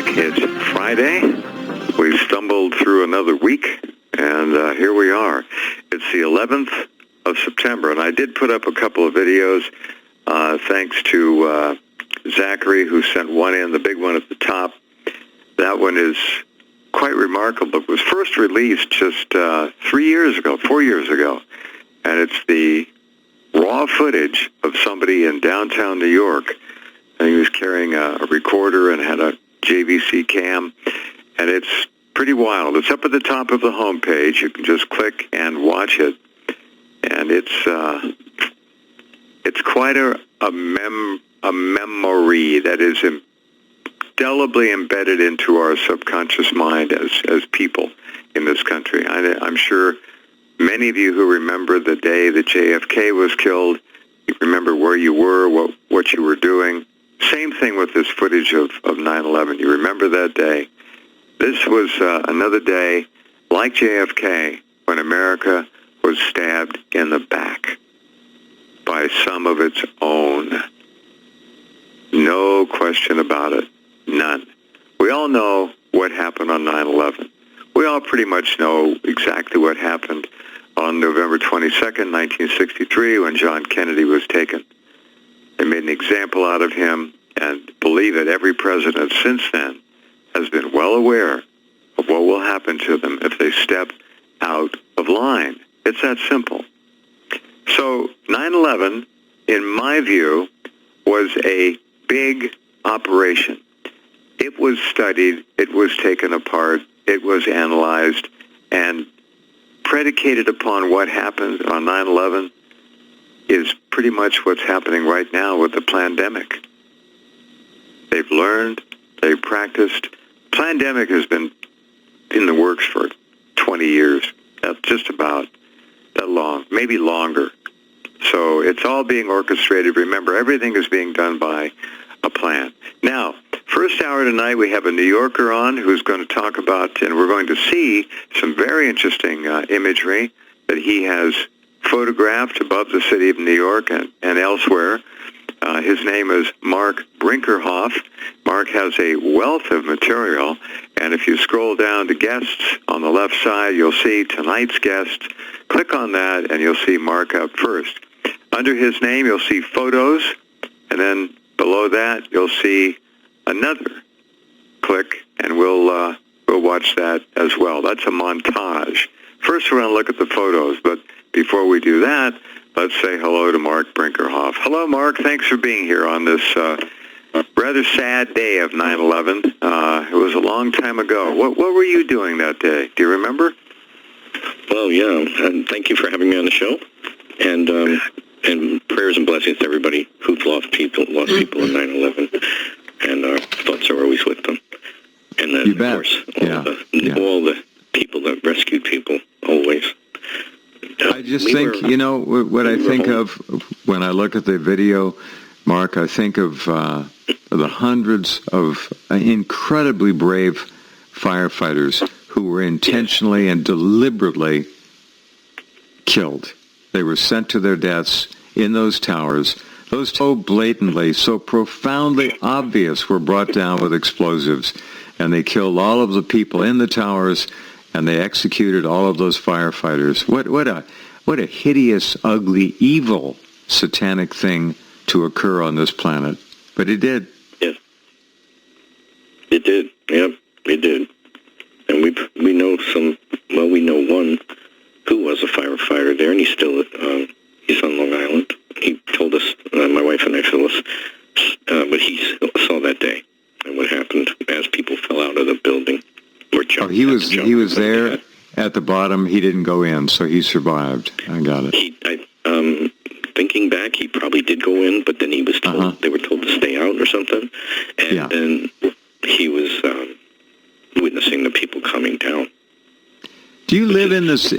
back. It's Friday. We stumbled through another week, and here we are. It's the 11th of September, and I did put up a couple of videos, thanks to Zachary, who sent one in, the big one at the top. That one is quite remarkable. It was first released just 4 years ago, and it's the raw footage of somebody in downtown New York. And he was carrying a recorder and had a JVC cam, and it's pretty wild. It's up at the top of the homepage. You can just click and watch it, and it's quite a memory that is indelibly embedded into our subconscious mind as people in this country. I'm sure many of you who remember the day that JFK was killed, you remember where you were, what you were doing. Same thing with this footage of 9/11. You remember that day. This was another day like JFK when America was stabbed in the back by some of its own. No question about it. None. We all know what happened on 9/11. We all pretty much know exactly what happened on November 22nd, 1963, when John Kennedy was taken. They made an example out of him, and believe it, every president since then has been well aware of what will happen to them if they step out of line. It's that simple. So 9/11, in my view, was a big operation. It was studied, it was taken apart, it was analyzed, and predicated upon what happened on 9/11 is pretty much what's happening right now with the pandemic. They've learned, they've practiced. Pandemic has been in the works for 20 years. That's just about that long, maybe longer. So it's all being orchestrated. Remember, everything is being done by a plan. Now, first hour tonight, we have a New Yorker on who's going to talk about, and we're going to see some very interesting imagery that he has photographed above the city of New York and elsewhere. His name is Marc Brinkerhoff. Marc has a wealth of material, and if you scroll down to guests on the left side, you'll see tonight's guests. Click on that, and you'll see Marc up first. Under his name, you'll see photos, and then below that, you'll see another. Click, and we'll watch that as well. That's a montage. First, we're going to look at the photos, but before we do that, let's say hello to Marc Brinkerhoff. Hello, Marc. Thanks for being here on this rather sad day of 9/11. It was a long time ago. What were you doing that day? Do you remember? Well, yeah, and thank you for having me on the show. And prayers and blessings to everybody who's lost people in 9/11. And our thoughts are always with them. And then, of course, all the people that rescued people, always. I just think, what I think of when I look at the video, Marc, I think of the hundreds of incredibly brave firefighters who were intentionally and deliberately killed. They were sent to their deaths in those towers. Those so blatantly, so profoundly obvious were brought down with explosives, and they killed all of the people in the towers, and they executed all of those firefighters. What a hideous, ugly, evil, satanic thing to occur on this planet. But it did. Yes. It did. Yep, it did. And we know one who was a firefighter there, and he's still he's on Long Island. He told us, my wife and I told us, what he saw that day and what happened as people fell out of the building. He was there at the bottom. He didn't go in, so he survived. I got it. Thinking back, he probably did go in, but then he was told they were told to stay out or something, and then he was witnessing the people coming down. Do you live in this?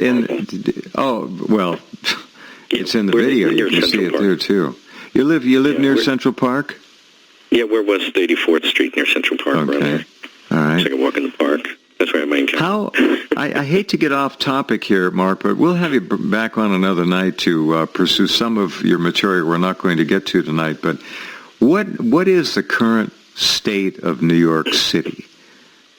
It's in the video. You can see it there too. You live near Central Park? Yeah, we're west 84th Street near Central Park. Okay. Around there. All right. So I can walk in the park. That's where I might go. I hate to get off topic here, Marc, but we'll have you back on another night to pursue some of your material we're not going to get to tonight. But what is the current state of New York City?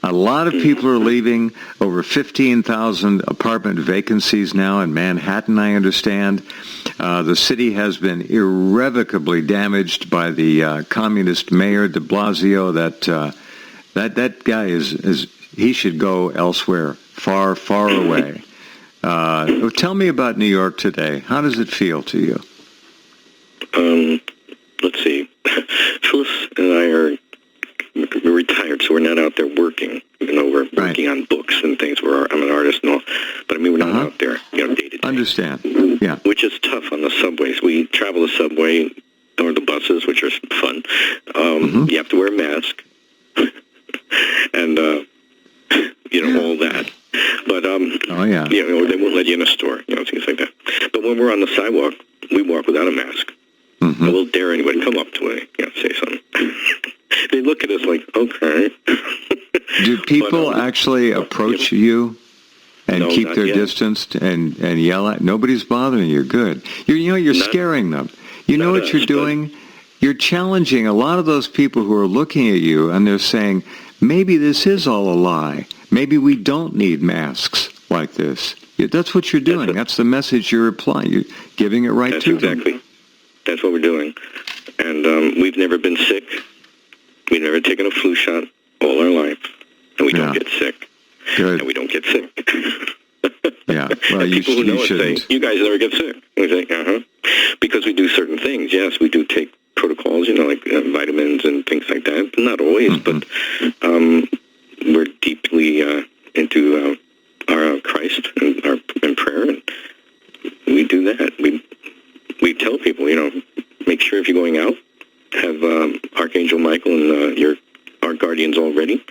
A lot of people are leaving. Over 15,000 apartment vacancies now in Manhattan, I understand. The city has been irrevocably damaged by the communist mayor de Blasio. That guy he should go elsewhere, far, far away. Tell me about New York today. How does it feel to you? Let's see. Phyllis and I are retired, so we're not out there working. You know, we're working on books and things. I'm an artist and all, but I mean, we're not out there, day to day. Understand? Yeah. Which is tough on the subways. We travel the subway or the buses, which are fun. You have to wear a mask, and all that. But they won't let you in a store, things like that. But when we're on the sidewalk, we walk without a mask. Mm-hmm. And we'll dare anybody come up to it, say something. They look at us like, okay. Do people actually approach you and keep their distance and yell at? Nobody's bothering you. Good. You're scaring them. You know what you're doing? You're challenging a lot of those people who are looking at you, and they're saying, maybe this is all a lie. Maybe we don't need masks like this. That's what you're doing. That's the message you're applying. You're giving it right to them. Exactly. That's what we're doing. And we've never been sick. We've never taken a flu shot all our life. And we don't get sick. Good. And we don't get sick. Yeah. Well, people who know us say, you guys never get sick. We say, because we do certain things. Yes, we do take protocols, like vitamins and things like that. Not always, but we're deeply into our Christ and prayer, and we do that. We tell people, make sure if you're going out, have Archangel Michael and our guardians all ready.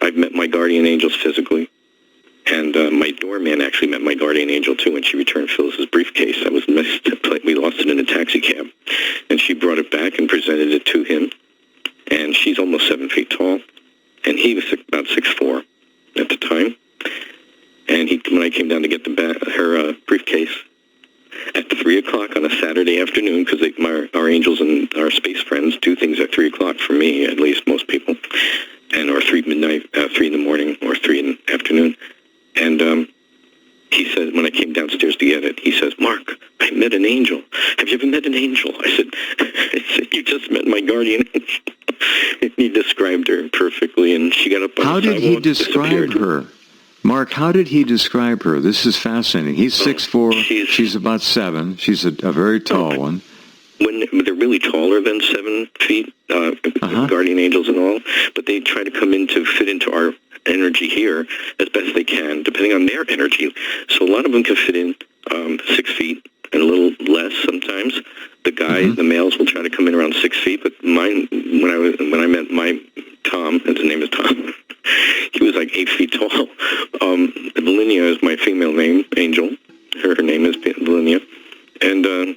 I've met my guardian angels physically, and my doorman actually met my guardian angel too when she returned Phyllis's briefcase. I was missed. We lost it in a taxi cab, and she brought it back and presented it to him. And she's almost 7 feet tall, and he was about 6'4" at the time. And when I came down to get her briefcase at 3 o'clock on a Saturday afternoon, because our angels and our space friends do things at 3 o'clock for me, at least most people, or 3 in the morning, or 3 in the afternoon. And he said, when I came downstairs to get it, he says, "Mark, I met an angel. Have you ever met an angel?" I said, "You just met my guardian angel." He described her perfectly, and she got up on the sidewalk. How did he describe her? Mark, how did he describe her? This is fascinating. He's 6'4", she's about 7. She's a very tall one. When they're really taller than 7 feet, guardian angels and all, but they try to fit into our energy here as best they can, depending on their energy. So a lot of them can fit in 6 feet and a little less sometimes. The guys, the males, will try to come in around 6 feet, but mine, when I met my Tom, his name is Tom, he was like 8 feet tall. Valinia is my female name, angel. Her name is Valinia. And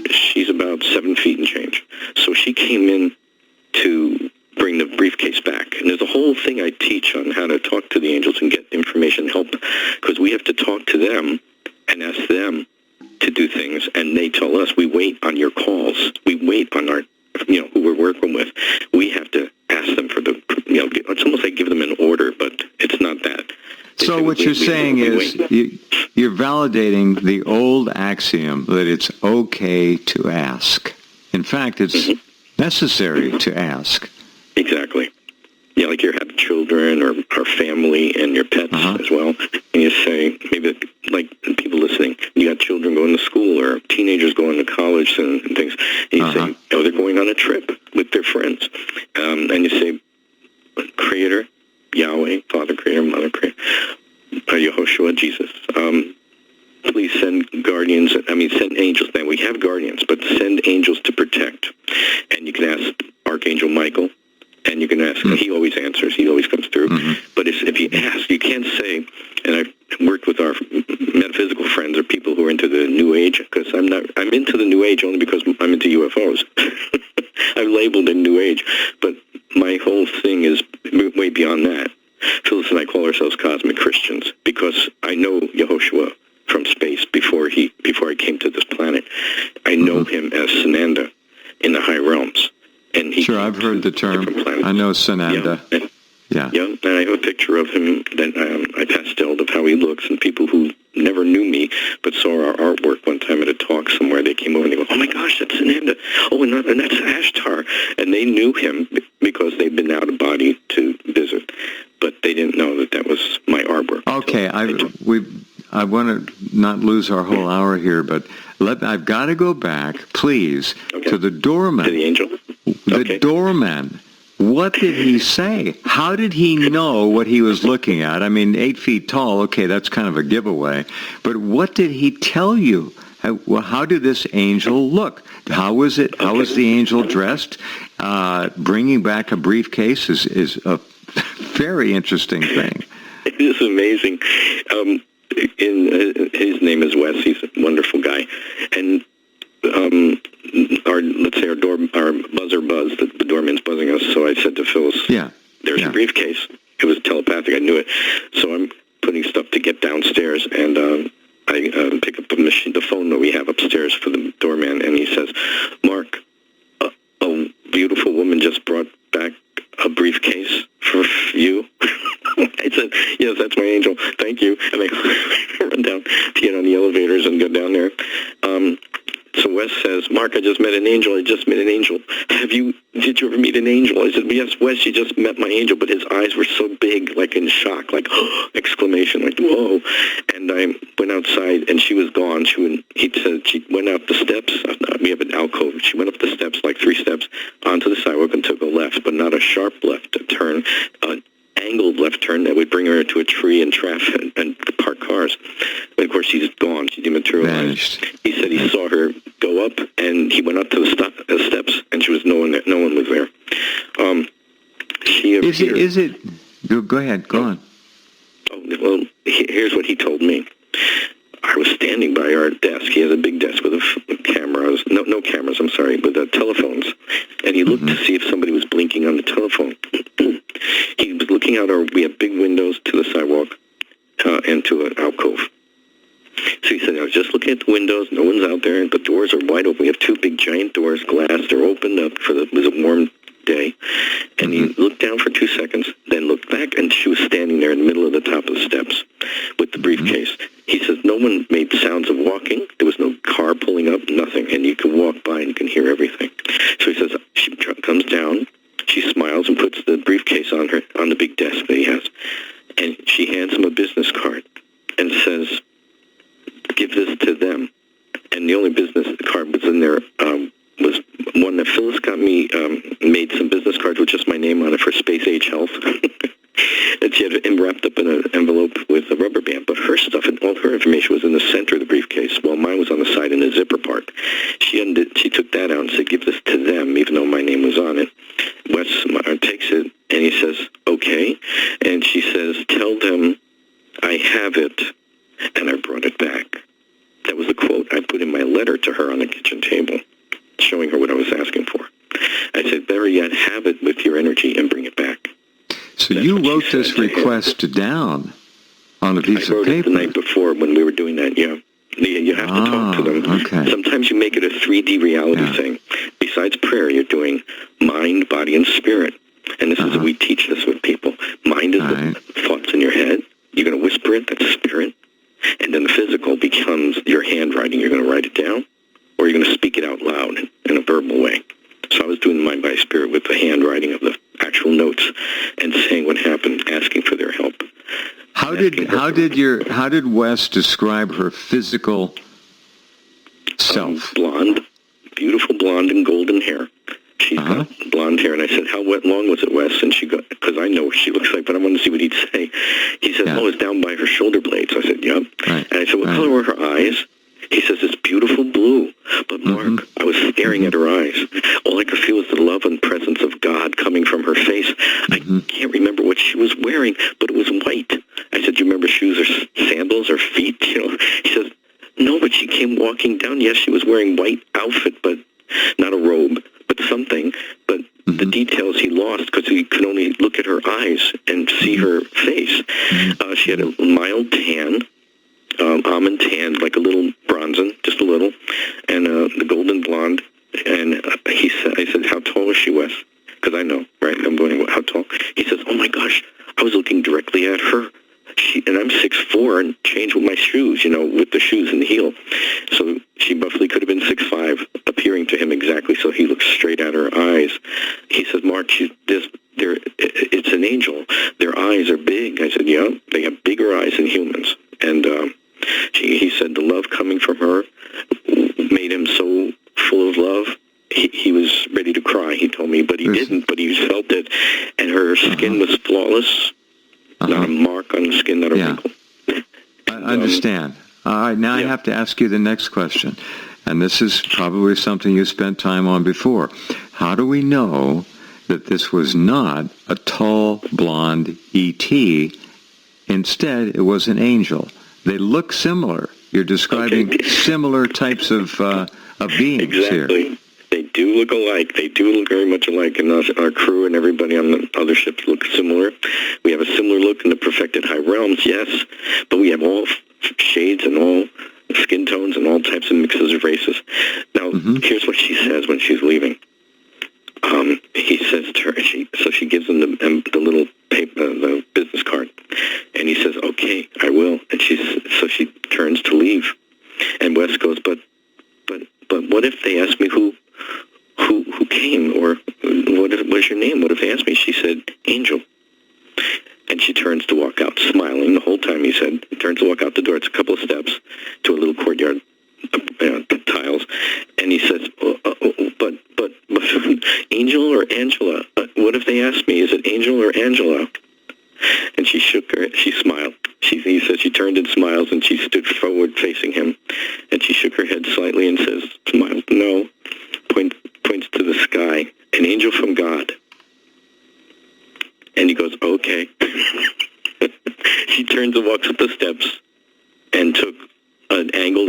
she's about 7 feet and change. So she came in to bring the briefcase back. And there's a whole thing I teach on how to talk to the angels and get information, help, because we have to talk to them and ask them to do things, and they tell us, we wait on your calls. We wait on our, who we're working with. We have to ask them for the, it's almost like give them an order, but it's not that. So what you're saying is you're validating the old axiom that it's okay to ask. In fact, it's necessary to ask. Exactly. Yeah, like you have children or family and your pets as well. And you say, maybe like people listening, you got children going to school or teenagers going to college and things. And you say, they're going on a trip with their friends. And you say, Creator, Yahweh, Father Creator, Mother Creator, Yehoshua, Jesus, please send send angels. Now, we have guardians, but send angels to protect. And you can ask Archangel Michael, and you can ask, he always answers, he always comes through. But if you ask, you can't say, and I've worked with our metaphysical friends or people who are into the New Age, because I'm into the New Age only because I'm into UFOs. I'm labeled in New Age, but my whole thing is way beyond that. Phyllis and I call ourselves cosmic Christians because I know Yehoshua from space before I came to this planet. I know him as Sananda in the high realms. And I've heard the term. I know Sananda. Yeah. Yeah, and I have a picture of him that I pasteled of how he looks, and people who never knew me but saw our artwork one time at a talk somewhere, they came over and they go, "Oh my gosh, that's Ananda. Oh, and that's Ashtar." And they knew him because they'd been out of body to visit, but they didn't know that was my artwork. Okay, So I want to not lose our whole hour here, but I've got to go back, please, to the doorman. To the angel? The doorman. What did he say? How did he know what he was looking at? I mean, 8 feet tall, okay, that's kind of a giveaway. But what did he tell you? How did this angel look? How was it? How was the angel dressed? Bringing back a briefcase is a very interesting thing. It is amazing. His name is Wes. He's a wonderful guy. And our buzzer buzzed. The doorman's buzzing us. So I said to Phyllis, there's a briefcase. It was telepathic. I knew it. So I'm putting stuff to get downstairs, and I pick up the phone that we have upstairs for the doorman, and he says, "Mark, a beautiful woman just brought back a briefcase for you." I said, "Yes, that's my angel. Thank you." And I run down to get on the elevators and go down there. So Wes says, "Mark, I just met an angel. I just met an angel. Did you ever meet an angel?" I said, "Yes, Wes, you just met my angel." But his eyes were so big, like in shock, like exclamation, like whoa. And I went outside, and she was gone. He said she went up the steps. We have an alcove. She went up the steps, like 3 steps, onto the sidewalk and took a left, but not a sharp left turn, an angled left turn that would bring her to a tree and traffic and park cars. But of course, she's gone. She dematerialized. He said he saw her go up, and he went up to the steps, and she was no one there. No one was there. She appeared. Is it? Go ahead. Go on. Oh, well, here's what he told me. I was standing by our desk. He has a big desk with cameras. No cameras, I'm sorry, with telephones. And he looked to see if somebody was blinking on the telephone. He was looking out we have big windows to the sidewalk and to an alcove. So he said, "I was just looking at the windows. No one's out there. The doors are wide open. We have 2 big giant doors, glass. They're opened up it was a warm day." And he looked down for 2 seconds, then looked back, and she was standing there in the middle of the top of the steps with the briefcase. He says, "No one made sounds of walking. There was no car pulling up, nothing. And you can walk by and you can hear everything." So he says, she comes down, she smiles and puts the briefcase on the big desk that he has. And she hands him a business card and says, "Give this to them." And the only business card was in there was one that Phyllis got me, made some business cards with just my name on it for Space Age Health. And she had it wrapped up in an envelope with a rubber band. But her stuff and all her information was in the center of the briefcase, while mine was on the side in the zipper part. She took that out and said, "Give this to them," even though my name was on it. Wes takes it, and he says, "Okay." And she says, "Tell them I have it, and I brought it back." That was the quote I put in my letter to her on the kitchen table, showing her what I was asking for. I said, "Better yet, have it with your energy and bring it back." So you wrote this request down on a piece of paper? I wrote it the night before when we were doing that, yeah. You have to talk to them. Okay. Sometimes you make it a 3D reality thing. Besides prayer, you're doing mind, body, and spirit. And this is we teach this with people. Mind is the thoughts in your head. You're going to whisper it, that's spirit. And then the physical becomes your handwriting. You're going to write it down, or you're going to speak it out loud in a verbal way. So I was doing the mind, body, spirit with the handwriting of the actual notes and saying what happened, asking for their help. How did Wes describe her physical self? Blonde, beautiful blonde and golden hair. She's got blonde hair, and I said, "How long was it, Wes?" And she got, because I know what she looks like, but I wanted to see what he'd say. He said, "Oh, it's down by her shoulder blades." I said, "Yep." Right. And I said, "What color were her eyes?" He says, "It's beautiful blue." But Mark, I was staring at her eyes. All I could feel was the love and presence of God coming from her face. I can't remember what she was wearing, but it was white. I said, "Do you remember shoes or sandals or feet?" He says, "No, but she came walking down. Yes, she was wearing white outfit, but not a robe, but something." But the details he lost because he could only look at her eyes and see her face. She had a mild tan. Almond tan, like a little bronzen, just a little, and the golden blonde. And I said, "How tall is she, Wes?" Because I know, right? I'm going, "How tall?" He says, "Oh my gosh, angel. Their eyes are big. I said, yeah, they have bigger eyes than humans. And he said the love coming from her made him so full of love. He was ready to cry, he told me, but he didn't. But he felt it. And her skin was flawless. Not a mark on the skin, not a wrinkle. I understand. All right, now I have to ask you the next question. And this is probably something you spent time on before. How do we know that this was not a tall, blonde E.T.? Instead, it was an angel. They look similar. You're describing similar types of beings here. Exactly. They do look alike. They do look very much alike, and our crew and everybody on the other ships look similar. We have a similar look in the perfected high realms, yes, but we have all shades and all skin tones and all types of mixes of races. Now, here's what she says when she's leaving. He says to her, so she gives him the little paper, the business card, and he says, "Okay, I will." And so she turns to leave, and Wes goes, "But what if they ask me who came, or what's your name? What if they ask me?" She said, "Angel." And she turns to walk out, smiling the whole time. He said, turns to walk out the door. It's a couple of steps to a little courtyard, tiles. And he says, but Angel or Angela? What if they ask me, is it Angel or Angela? And she shook her. She smiled. He says she turned and smiles, and she stood forward facing him. And she shook her head slightly and says, smiled, no, points to the sky, an angel from God. And he goes, okay. She turns and walks up the steps and took an angle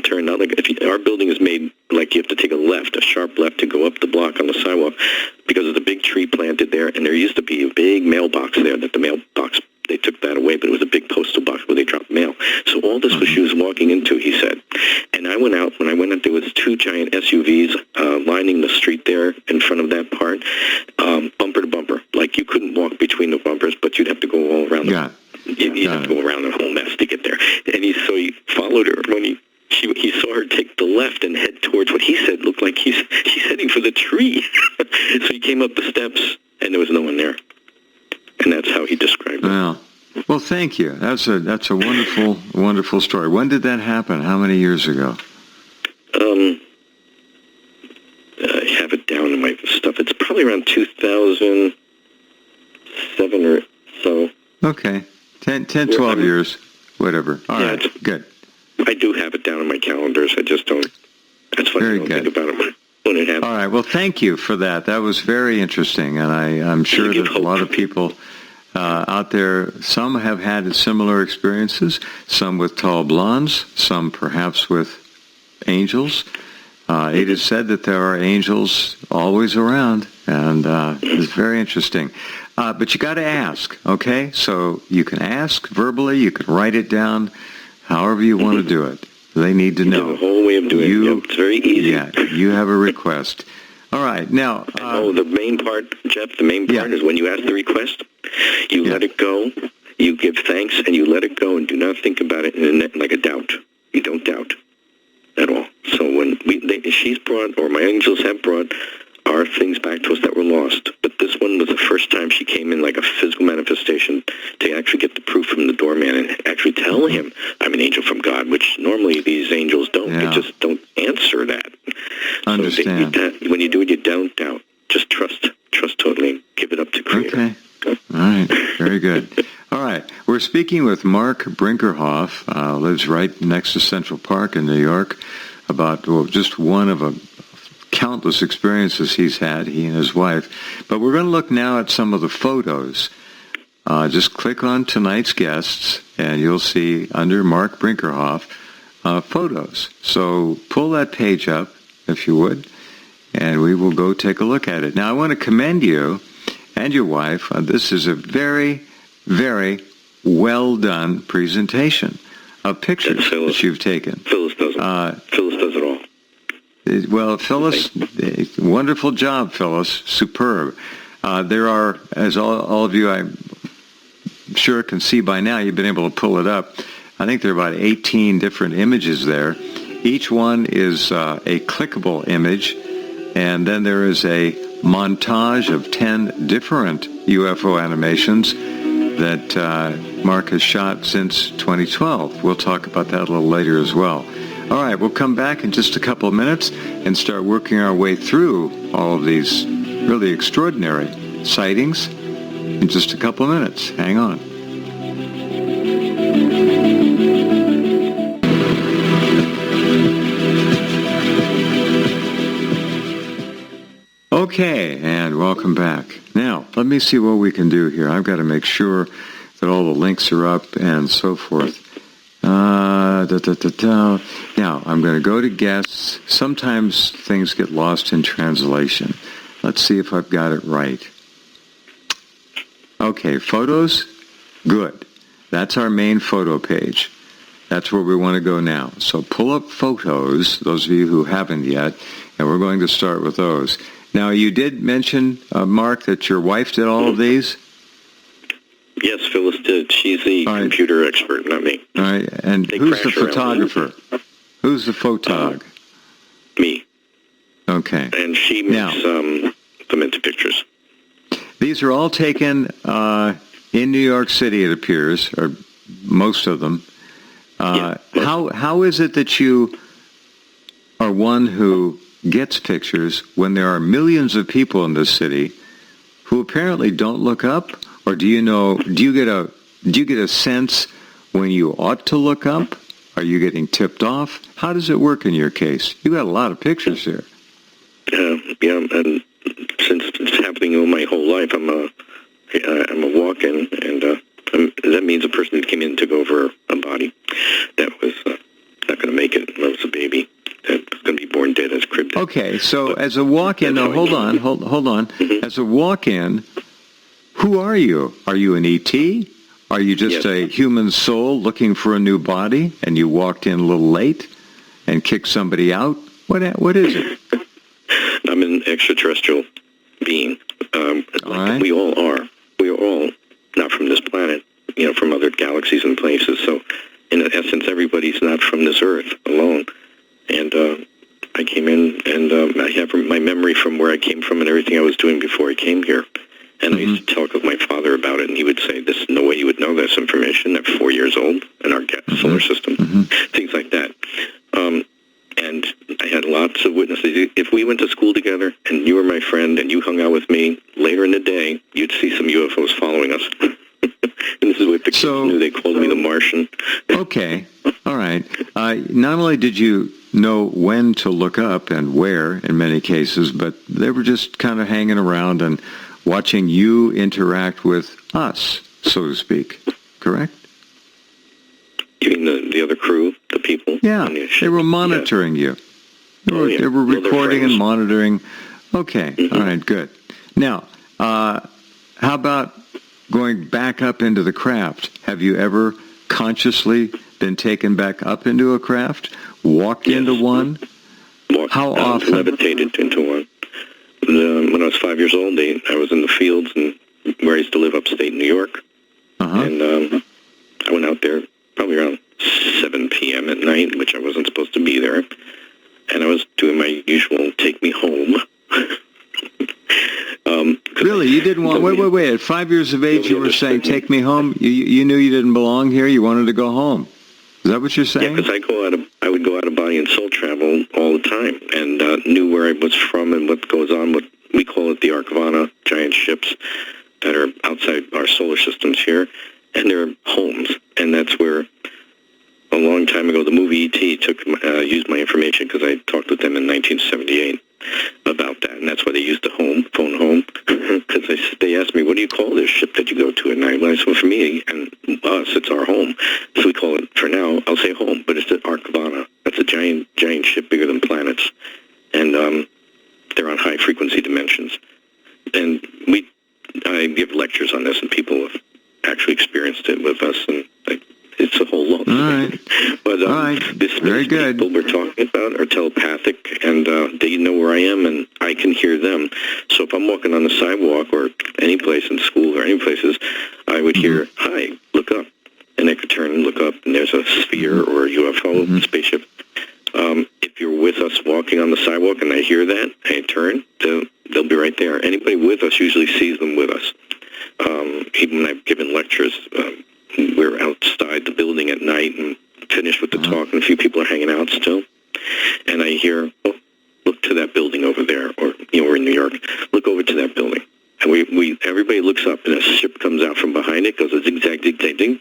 turn. Not like our building is made like you have to take a sharp left to go up the block on the sidewalk because of the big tree planted there. And there used to be a big mailbox there that the mailbox, they took that away, but it was a big postal box where they dropped mail. So all this was she was walking into, he said. And I went out. When I went out, there was two giant SUVs lining the street there in front of that part, bumper to bumper. Like you couldn't walk between the bumpers, but you'd have to go all around you'd have to go around the whole mess to get there. And so he followed her when he saw her take the left and head towards what he said looked like she's heading for the tree. So he came up the steps, and there was no one there. And that's how he described it. Well, thank you. That's a wonderful, wonderful story. When did that happen? How many years ago? I have it down in my stuff. It's probably around 2007 or so. Okay. 10, 12 years, whatever. All right, good. I do have it down in my calendars. I just don't. That's why I don't think about it when it happens. All right. Well, thank you for that. That was very interesting, and I'm sure that a lot of people out there, some have had similar experiences, some with tall blondes, some perhaps with angels. It is said that there are angels always around, and it's very interesting. But you got to ask, okay? So you can ask verbally, you can write it down, however you want to do it. They need to know. There's a whole way of doing it. It's very easy. Yeah, you have a request. All right, now... the main part, Jeff, is when you ask the request, you let it go, you give thanks, and you let it go, and do not think about it like a doubt. You don't doubt at all. So when she's brought, or my angels have brought, our things back to us that were lost. But this one was the first time she came in like a physical manifestation to actually get the proof from the doorman and actually tell him, I'm an angel from God, which normally these angels don't. They just don't answer that. Understand. So when you do it, you don't doubt. Just trust totally, and give it up to Creator. Okay. All right. Very good. All right. We're speaking with Marc Brinkerhoff, lives right next to Central Park in New York, about just one of countless experiences he's had, he and his wife. But we're going to look now at some of the photos. Just click on tonight's guests, and you'll see under Marc Brinkerhoff photos. So pull that page up, if you would, and we will go take a look at it. Now, I want to commend you and your wife. This is a very, very well-done presentation of pictures that you've taken. Phyllis does it. Phyllis does it all. Well, Phyllis, wonderful job, Phyllis. Superb. There are, as all of you, I'm sure can see by now, you've been able to pull it up. I think there are about 18 different images there. Each one is a clickable image. And then there is a montage of 10 different UFO animations that Marc has shot since 2012. We'll talk about that a little later as well. All right, we'll come back in just a couple of minutes and start working our way through all of these really extraordinary sightings in just a couple of minutes. Hang on. Okay, and welcome back. Now, let me see what we can do here. I've got to make sure that all the links are up and so forth. Now, I'm going to go to guests. Sometimes things get lost in translation. Let's see if I've got it right. Okay, photos, good. That's our main photo page. That's where we want to go now. So pull up photos, those of you who haven't yet, and we're going to start with those. Now, you did mention, Marc, that your wife did all of these? Yes, Phyllis did. She's the computer expert, not me. All right, and who's the photographer? Who's the photog? Me. Okay. And she makes them into pictures. These are all taken in New York City, it appears, or most of them. How is it that you are one who gets pictures when there are millions of people in this city who apparently don't look up? Or do you get a sense when you ought to look up? Are you getting tipped off? How does it work in your case? You got a lot of pictures here. Yeah, and since it's happening all my whole life, I'm a walk-in, and that means a person who came in took over a body that was not going to make it. That was a baby that was going to be born dead as crib dead. Okay, so as a walk-in, now hold on. Mm-hmm. As a walk-in, who are you? Are you an ET? Are you just a human soul looking for a new body, and you walked in a little late and kicked somebody out? What is it? I'm an extraterrestrial being. Right. We all are. We are all not from this planet, from other galaxies and places. So, in essence, everybody's not from this Earth alone. And I came in, and I have my memory from where I came from and everything I was doing before I came here. And I used to talk with my father about it, and he would say, "There's no way you would know this information at 4 years old in our solar system," things like that. And I had lots of witnesses. If we went to school together, and you were my friend, and you hung out with me, later in the day, you'd see some UFOs following us. And this is what the kids knew. They called me the Martian. Okay. All right. Not only did you know when to look up and where, in many cases, but they were just kind of hanging around and watching you interact with us, so to speak. Correct? You mean the other crew, the people? Yeah, they were monitoring you. They were recording and monitoring. Okay, all right, good. Now, how about going back up into the craft? Have you ever consciously been taken back up into a craft? Walked into one? How often? Levitated into one. When I was 5 years old, I was in the fields and where I used to live upstate New York. And I went out there probably around 7 p.m. at night, which I wasn't supposed to be there. And I was doing my usual take me home. Really? You didn't want... Wait. At 5 years of age, you were saying, take me home? You knew you didn't belong here? You wanted to go home? Is that what you're saying? Yeah, because I would go out of body and soul travel all the time, and knew where I was from and what goes on. What we call it the Arcvana, giant ships that are outside our solar systems here, and they're homes. And that's where a long time ago the movie E.T. used my information because I talked with them in 1978 about that, and that's why they used the phone home, because they asked me, "What do you call this ship that you go to at night?" Well, I said, "Well, for me and us, it's our home." So we call it, for now, I'll say home, but it's the Arcvana. That's a giant ship bigger than planets, and they're on high frequency dimensions. And I give lectures on this, and people have actually experienced it with us, and it's a whole lot. All right. But this very good. People we're talking about are telepathic, and they know where I am, and I can hear them. So if I'm walking on the sidewalk or any place in school or any places, I would hear, "Hi, look up," and I could turn and look up, and there's a sphere or a UFO spaceship. If you're with us walking walking on the sidewalk and I hear that, I turn, they'll be right there. Anybody with us usually sees them with us. Even when I've given lectures, we're outside the building at night and finished with the talk, and a few people are hanging out still. And I hear, oh, look to that building over there, or, we're in New York, look over to that building. And everybody looks up, and a ship comes out from behind it, goes a zigzag, zigzag, ding,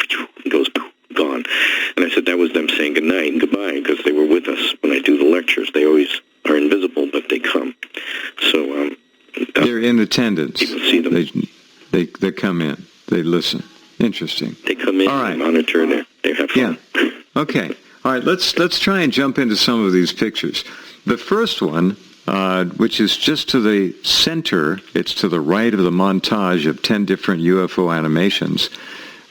goes, gone. And I said that was them saying good night and goodbye, because they were with us when I do the lectures. They always are invisible, but they come. So they're in attendance. People see them. They come in. They listen. Interesting. They come in. All right. They monitor. They have fun. Yeah. Okay. All right. Let's try and jump into some of these pictures. The first one, which is just to the center, it's to the right of the montage of 10 different UFO animations.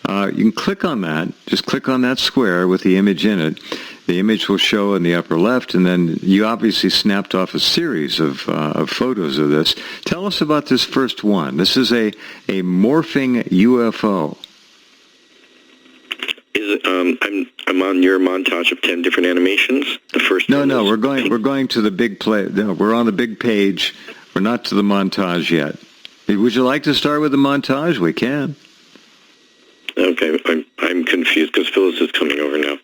You can click on that. Just click on that square with the image in it. The image will show in the upper left, and then you obviously snapped off a series of photos of this. Tell us about this first one. This is a morphing UFO. Is it, I'm on your montage of 10 different animations. The first No, we're going to the big play. No, we're on the big page. We're not to the montage yet. Would you like to start with the montage? We can. Okay, I'm confused because Phyllis is coming over now.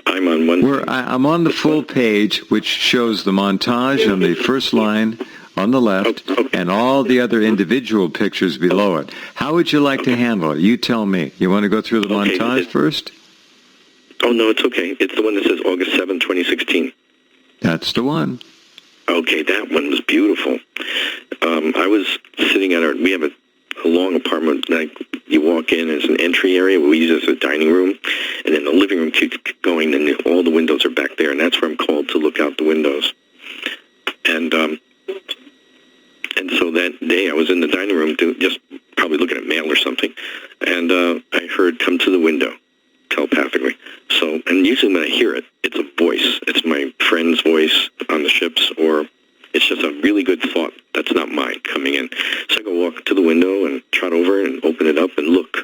I'm on one. I'm on the full page, which shows the montage on the first line on the left, and all the other individual pictures below it. How would you like to handle it? You tell me. You want to go through the montage first? Oh, no, it's okay. It's the one that says August 7, 2016. That's the one. Okay, that one was beautiful. I was sitting we have a long apartment. You walk in, there's an entry area we use as a dining room, and then the living room keeps going, and all the windows are back there, and that's where I'm called to look out the windows. And so that day I was in the dining room just probably looking at mail or something, and I heard, come to the window, telepathically. So, and usually when I hear it, it's a voice. It's my friend's voice on the ships, or it's just a really good thought that's not mine coming in. So I go walk to the window and trot over and open it up and look.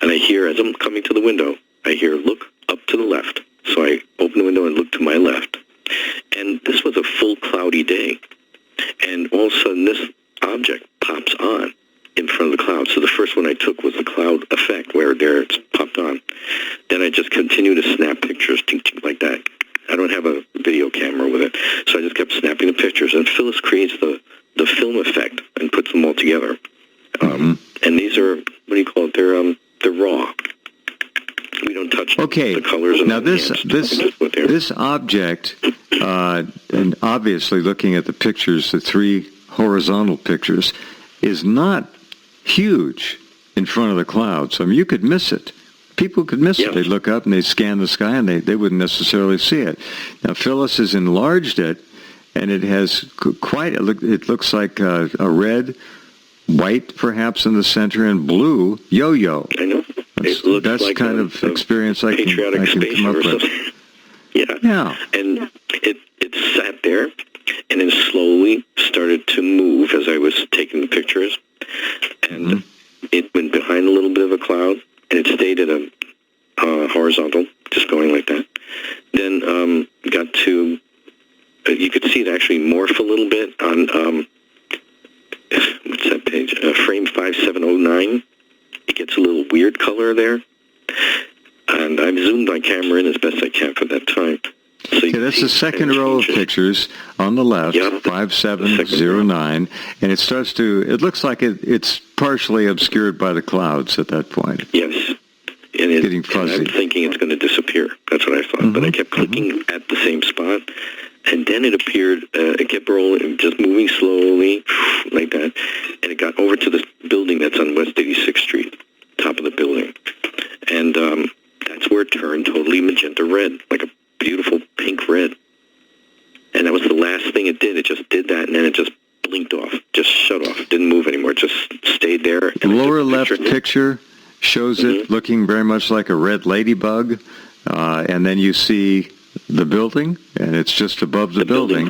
And I hear, as I'm coming to the window, I hear, look up to the left. So I open the window and look to my left. And this was a full cloudy day. And all of a sudden, this object pops on in front of the cloud. So the first one I took was the cloud effect, where it's popped on. Then I just continue to snap pictures, like that. I don't have a video camera with it, so I just kept snapping the pictures. And Phyllis creates the film effect and puts them all together. And these are, what do you call it? They're raw. We don't touch the colors. Now this object, and obviously looking at the pictures, the three horizontal pictures, is not huge in front of the clouds. I mean, you could miss it. People could miss it. They'd look up and they'd scan the sky and they wouldn't necessarily see it. Now, Phyllis has enlarged it, and it has it looks like a red, white perhaps in the center, and blue yo-yo. I know. That's like kind of experience I can come up with. Yeah. And it sat there, and then slowly started to move as I was taking the pictures. And it went behind a little bit of a cloud, and it stayed at a horizontal, just going like that. Then got to, you could see it actually morph a little bit on, what's that page? Frame 5709. It gets a little weird color there. And I've zoomed my camera in as best I can for that time. So that's the second row of pictures on the left, 5709, and it looks like it's partially obscured by the clouds at that point. Yes. And it's getting fuzzy. And I'm thinking it's going to disappear. That's what I thought. But I kept clicking at the same spot, and then it appeared, it kept rolling, just moving slowly, like that, and it got over to the building that's on West 86th Street, top of the building. And that's where it turned totally magenta red, like a beautiful pink red. And that was the last thing it did. It just did that, and then it just blinked off, just shut off. It didn't move anymore. It just stayed there. The lower left picture shows it looking very much like a red ladybug, and then you see the building, and it's just above the building.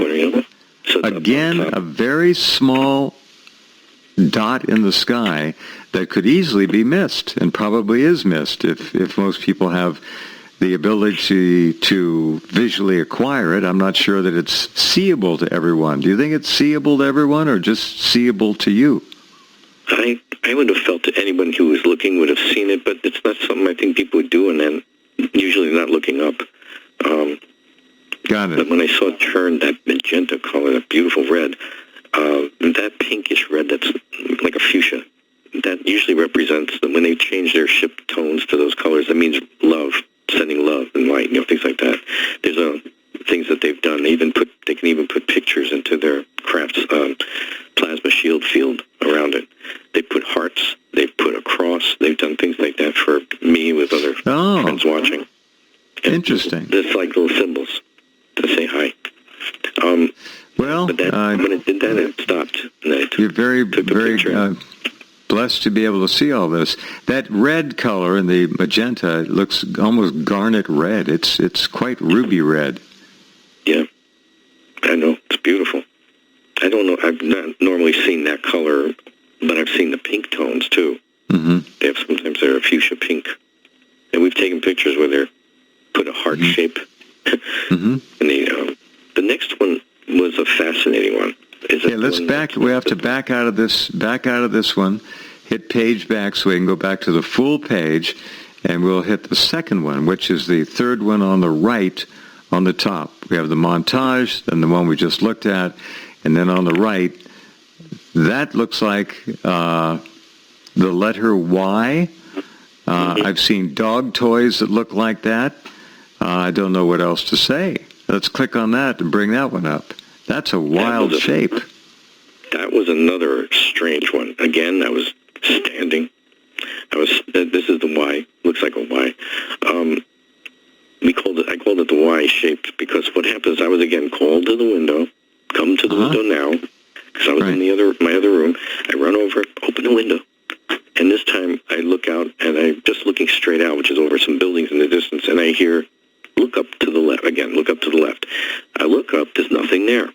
So again, a very small dot in the sky that could easily be missed, and probably is missed if most people have the ability to visually acquire it. I'm not sure that it's seeable to everyone. Do you think it's seeable to everyone or just seeable to you? I would have felt that anyone who was looking would have seen it, but it's not something I think people would do, and then usually not looking up. Got it. But when I saw it turn that magenta color, that beautiful red, that pinkish red that's like a fuchsia, that usually represents that when they change their ship tones to those colors, that means love, sending love and light, things like that. There's things that they've done. They can even put pictures into their craft's plasma shield field around it. They put hearts. They put a cross. They've done things like that for me with other friends watching. And interesting. It's like little symbols to say hi. But when it did that, it stopped. And you're very blessed to be able to see all this. That red color in the magenta looks almost garnet red. It's quite ruby red. Yeah, I know. It's beautiful. I don't know. I've not normally seen that color, but I've seen the pink tones too. Mm-hmm. Sometimes they're a fuchsia pink, and we've taken pictures where they're put a heart shape. Mm-hmm. And the next one was a fascinating one. Let's back. We have to back out of this. Back out of this one. Hit page back so we can go back to the full page, and we'll hit the second one, which is the third one on the right, on the top. We have the montage, then the one we just looked at, and then on the right, that looks like the letter Y. I've seen dog toys that look like that. I don't know what else to say. Let's click on that and bring that one up. That's a wild shape. That was another strange one. Again, I was standing. This is the Y. Looks like a Y. I called it the Y shaped because what happens, I was again called to the window. Come to the window now, because I was in my other room. I run over, open the window, and this time I look out, and I'm just looking straight out, which is over some buildings in the distance, and I hear, look up to the left. Again, look up to the left. I look up, there's nothing there.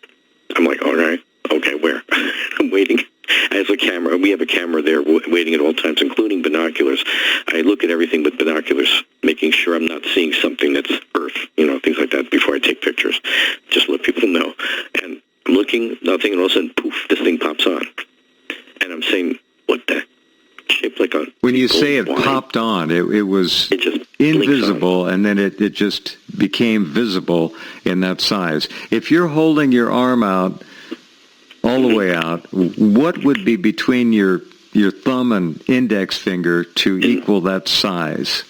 I'm like, all right, okay, where? I'm waiting. I have a camera. We have a camera there waiting at all times, including binoculars. I look at everything with binoculars, making sure I'm not seeing something that's Earth, things like that before I take pictures. Just let people know. And I'm looking, nothing, and all of a sudden, poof, this thing pops on. And I'm saying, what the? Shaped like a... When you say it popped on, it was invisible, and then it just became visible in that size. If you're holding your arm out, all the way out, what would be between your thumb and index finger to equal that size?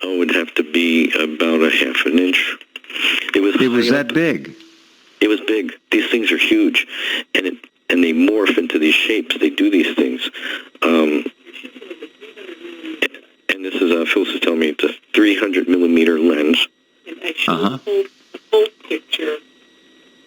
Oh, it would have to be about a half an inch. It was that big? It was big. These things are huge, and they morph into these shapes. They do these things. And this is, Phyllis is telling me, it's a 300-millimeter lens. And actually hold the full picture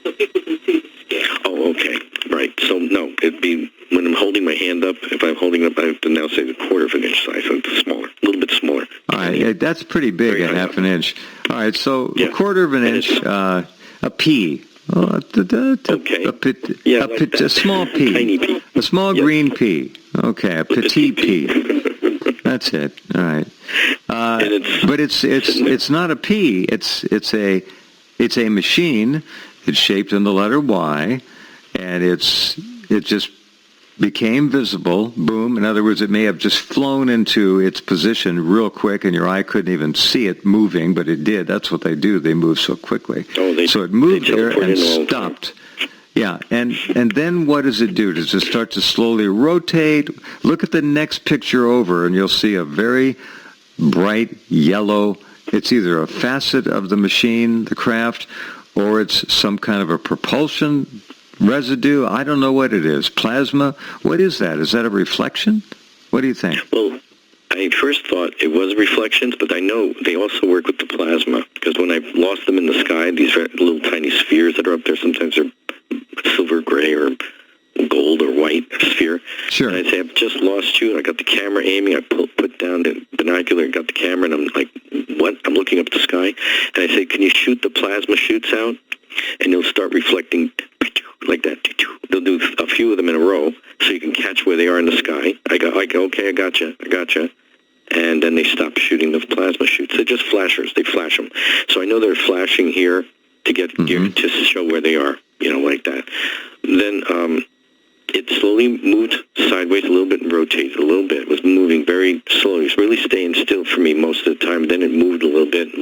so people can see the scale. Oh, okay. Right. So, no, it'd be, when I'm holding my hand up, if I'm holding it up, I have to now say the quarter of an inch size, so it's smaller, a little bit smaller. All right. That's pretty big, a half an inch. All right. So, a quarter of an inch, a pea. Okay. A small pea. Tiny pea. A small green pea. Okay, a petite pea. That's it. All right. But it's not a pea. It's a machine. It's shaped in the letter Y, and it just became visible. Boom. In other words, it may have just flown into its position real quick, and your eye couldn't even see it moving, but it did. That's what they do. They move so quickly. So it moved there and stopped. Yeah, and then what does it do? Does it start to slowly rotate? Look at the next picture over, and you'll see a very bright yellow. It's either a facet of the machine, the craft, or it's some kind of a propulsion residue. I don't know what it is. Plasma? What is that? Is that a reflection? What do you think? Well, I first thought it was reflections, but I know they also work with the plasma, because when I've lost them in the sky, these little tiny spheres that are up there, sometimes they're silver gray or gold or white sphere. Sure. And I say, I've just lost you. I got the camera aiming. I put down the binocular and got the camera, and I'm like, what? I'm looking up at the sky. And I say, can you shoot the plasma shoots out? And they'll start reflecting like that. They'll do a few of them in a row so you can catch where they are in the sky. I go, okay, I gotcha. and then they stop shooting the plasma shoots. They're just flashers. They flash them. So I know they're flashing here to get to show where they are, like that. Then it slowly moved sideways a little bit and rotated a little bit. It was moving very slowly. It was really staying still for me most of the time. Then it moved a little bit.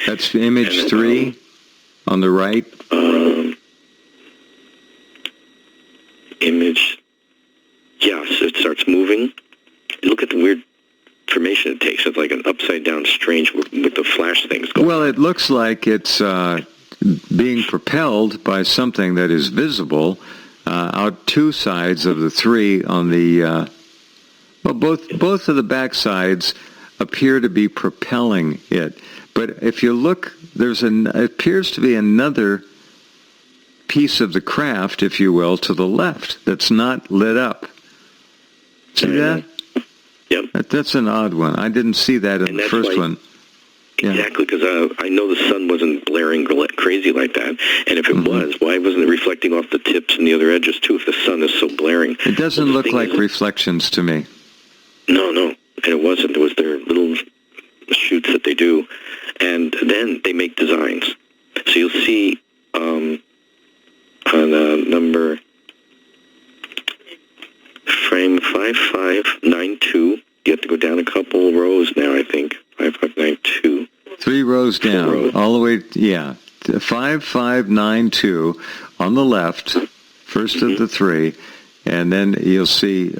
That's image 3 on the right. Image, yes, it starts moving. Look at the weird formation it takes. It's like an upside-down strange with the flash things going on. Well, it looks like it's being propelled by something that is visible out two sides of the 3 on the... both of the back sides appear to be propelling it. But if you look, it appears to be another piece of the craft, if you will, to the left that's not lit up. See that? Yep. That's an odd one. I didn't see that in the first one. Exactly, because I know the sun wasn't blaring crazy like that. And if it was, why wasn't it reflecting off the tips and the other edges, too, if the sun is so blaring? It doesn't look like reflections to me. No, and it wasn't. It was their little shoots that they do. And then they make designs. So you'll see on number frame 5592, you have to go down a couple rows now, I think. 5592. 3 rows down, all the way, 5592 on the left, first of the 3, and then you'll see...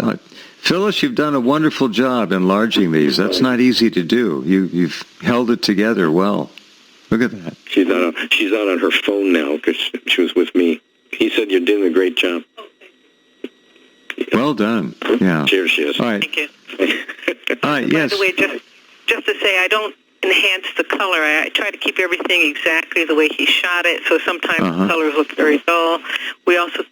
Phyllis, you've done a wonderful job enlarging these. That's not easy to do. You've held it together well. Look at that. She's out on her phone now because she was with me. He said you're doing a great job. Well done. Yeah. Cheers, she is. All right. Thank you. All right, yes. By the way, just to say, I don't enhance the color. I try to keep everything exactly the way he shot it, so sometimes the colors look very dull. We also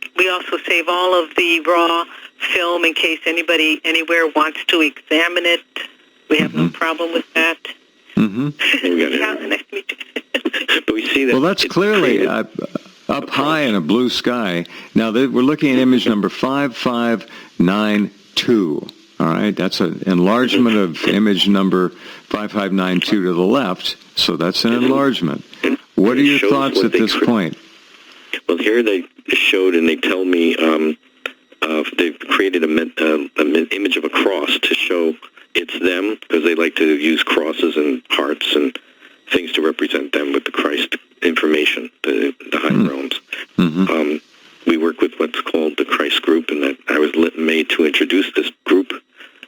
save all of the raw film in case anybody anywhere wants to examine it. We have no problem with that. Mm-hmm. Nice to meet you. But we see that. Well, that's clearly up high in a blue sky. Now, we're looking at image number 5592. All right, that's an enlargement of image number 5592 to the left, so that's an enlargement. What are your thoughts at this point? Well, here they showed, and they tell me they've created an image of a cross to show it's them, because they like to use crosses and hearts and things to represent them with the Christ information, the high realms. Mm-hmm. We work with what's called the Christ group, and that I was made to introduce this group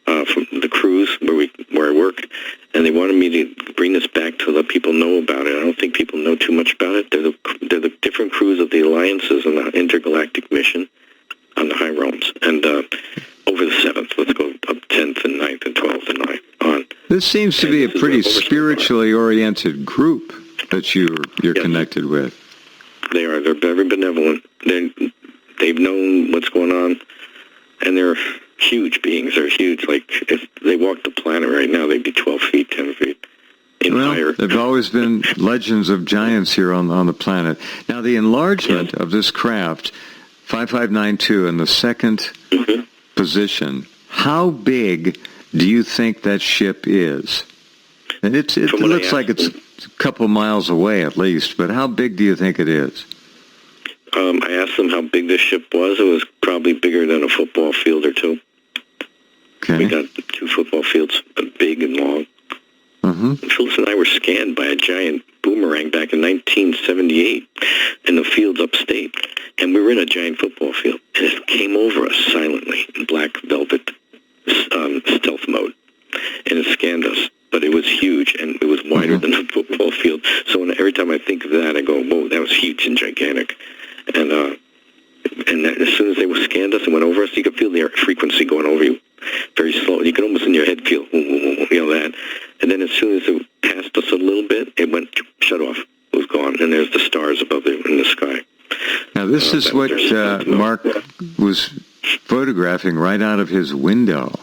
from the cruise where I work, and they wanted me to bring this back to let people know about it. I don't think people know too much about it. They're the different crews of the alliances and the intergalactic mission on the high realms, and over the 7th, let's go up 10th and 9th and 12th and 9th on. This seems to be a pretty spiritually oriented group that you're connected with. They are. They're very benevolent. They've known what's going on, and they're huge beings. They're huge. Like, if they walked the planet right now, they'd be 12 feet, 10 feet higher. There have always been legends of giants here on the planet. Now, the enlargement of this craft, 5592, in the second position, how big do you think that ship is? And it looks like it's a couple miles away at least, but how big do you think it is? I asked them how big this ship was. It was probably bigger than a football field or two. Okay. We got 2 football fields, big and long. Mm-hmm. Phyllis and I were scanned by a giant boomerang back in 1978 in the fields upstate. And we were in a giant football field. And it came over us silently in black velvet stealth mode. And it scanned us. But it was huge, and it was wider than a football field. So every time I think of that, I go, whoa, that was huge and gigantic. And as soon as they scanned us and went over us, you could feel the frequency going over you very slow. You could almost in your head feel, that. And then as soon as it passed us a little bit, it went, shut off. It was gone. And there's the stars above it in the sky. Now, this is what Mark was photographing right out of his window.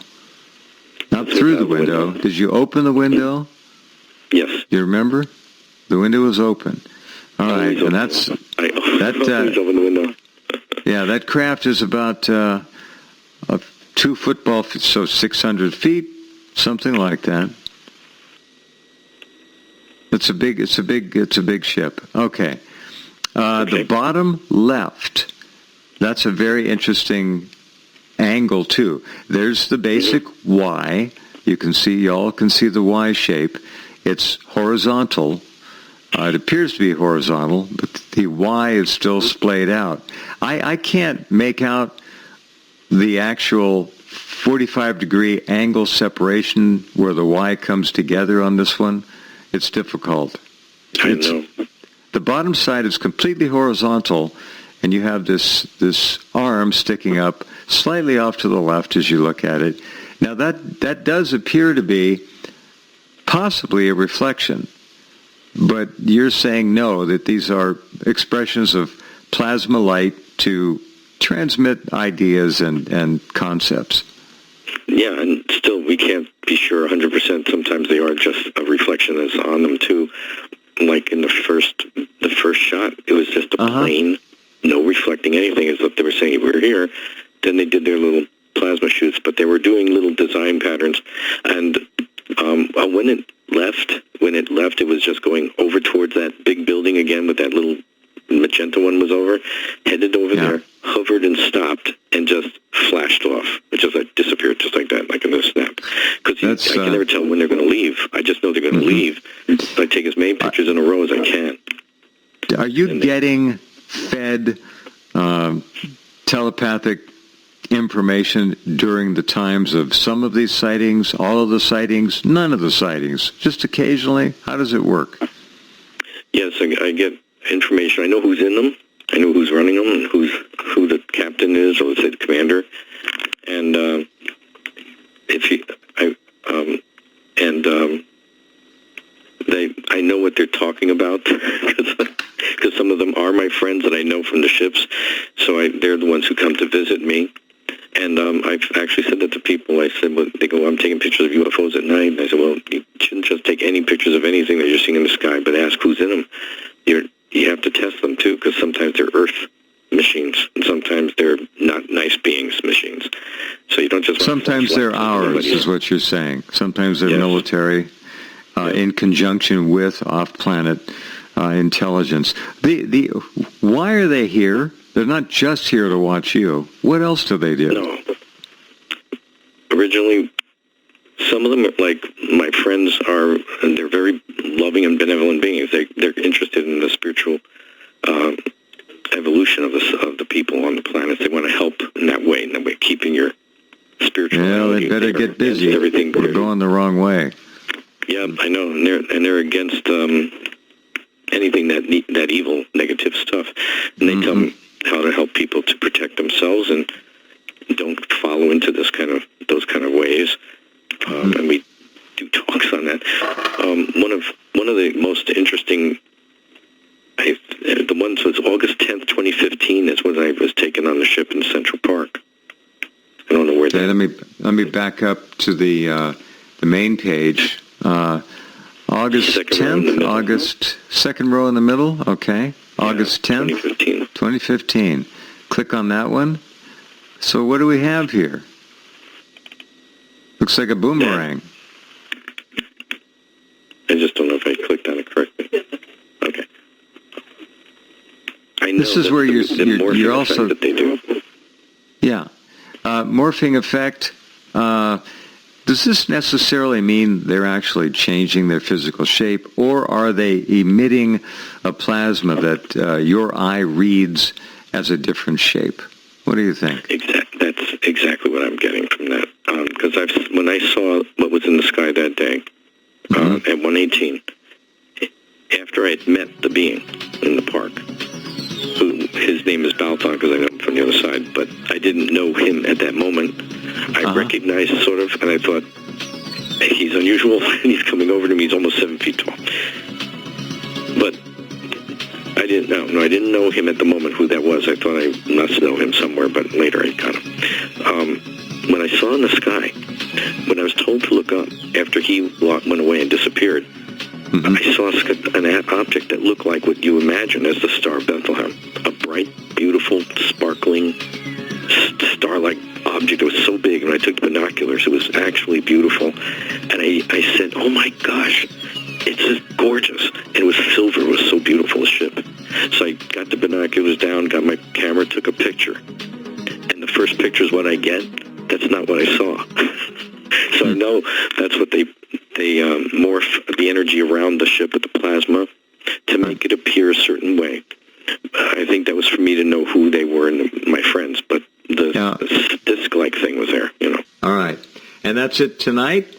Not through the window. Did you open the window? Yes. You remember? The window was open. All right, and that's... I always open the window. Yeah, that craft is about 2 football feet, so 600 feet, something like that. It's a big ship. Okay. The bottom left, that's a very interesting angle too. There's the basic Y. Y'all can see the Y shape. It's horizontal. It appears to be horizontal, but the Y is still splayed out. I can't make out the actual 45-degree angle separation where the Y comes together on this one. It's difficult. I know. The bottom side is completely horizontal, and you have this arm sticking up slightly off to the left as you look at it. Now, that does appear to be possibly a reflection, but you're saying no, that these are expressions of plasma light to transmit ideas and concepts. Yeah, and still we can't be sure 100%. Sometimes they are just a reflection that's on them too. Like in the first shot, it was just a plain, no reflecting anything, as if they were saying we're here. Then they did their little plasma shoots, but they were doing little design patterns. And when it left, it was just going over towards that big building again with that little magenta one was over, headed over there, hovered and stopped, and just flashed off. It just disappeared just like that, like in a snap. Because I can never tell when they're going to leave. I just know they're going to leave. So I take as many pictures in a row as I can. Are you getting fed telepathic information during the times of some of these sightings, all of the sightings, none of the sightings, just occasionally? How does it work? Yes, I get information. I know who's in them. I know who's running them and who the captain is, or let's say the commander. And I know what they're talking about because some of them are my friends that I know from the ships. So they're the ones who come to visit me. And I've actually said that to people. I said, well, they go, I'm taking pictures of UFOs at night. And I said, well, you shouldn't just take any pictures of anything that you're seeing in the sky, but ask who's in them. You have to test them, too, because sometimes they're Earth machines, and sometimes they're not nice beings machines. So you don't just... Sometimes they're ours, is what you're saying. Sometimes they're military, in conjunction with off-planet intelligence. Why are they here? They're not just here to watch you. What else do they do? No. Originally, some of them, like my friends, they're very loving and benevolent beings. They're interested in the spiritual evolution of the people on the planet. They want to help in that way, keeping your spirituality. Yeah, they better get busy. Everything we're going the wrong way. Yeah, I know, and they're against anything that evil, negative stuff. And they tell me how to help people to protect themselves and don't follow into those kind of ways. And we do talks on that. One of the most interesting, the ones was August 10th, 2015. Is when I was taken on the ship in Central Park. I don't know where that. Let me back up to the main page. August 10th, August, second row in the middle, okay. August 10th, 2015. Click on that one. So what do we have here? Looks like a boomerang. I just don't know if I clicked on it correctly. Okay. I know this is where you're also... that they do. Yeah. Morphing effect... does this necessarily mean they're actually changing their physical shape, or are they emitting a plasma that your eye reads as a different shape? What do you think? That's exactly what I'm getting from that. Because when I saw what was in the sky that day at 1:18, after I had met the being in the park, his name is Balthon because I know him from the other side, but I didn't know him at that moment. I recognized sort of, and I thought, he's unusual, and he's coming over to me. He's almost 7 feet tall. But I didn't know. No, I didn't know him at the moment who that was. I thought I must know him somewhere, but later I got him. When I saw in the sky, when I was told to look up after he went away and disappeared, I saw an object that looked like what you imagine as the Star of Bethlehem. A bright, beautiful, sparkling, star-like object. It was so big, and I took the binoculars. It was actually beautiful. I said, oh my gosh, it's just gorgeous. And it was silver. It was so beautiful, the ship. So I got the binoculars down, got my camera, took a picture. And the first picture is what I get. That's not what I saw. So I know that's what they morph the energy around the ship with the plasma to make it appear a certain way. I think that was for me to know who they were and my friends, but the disc-like thing was there, you know. All right. And that's it tonight?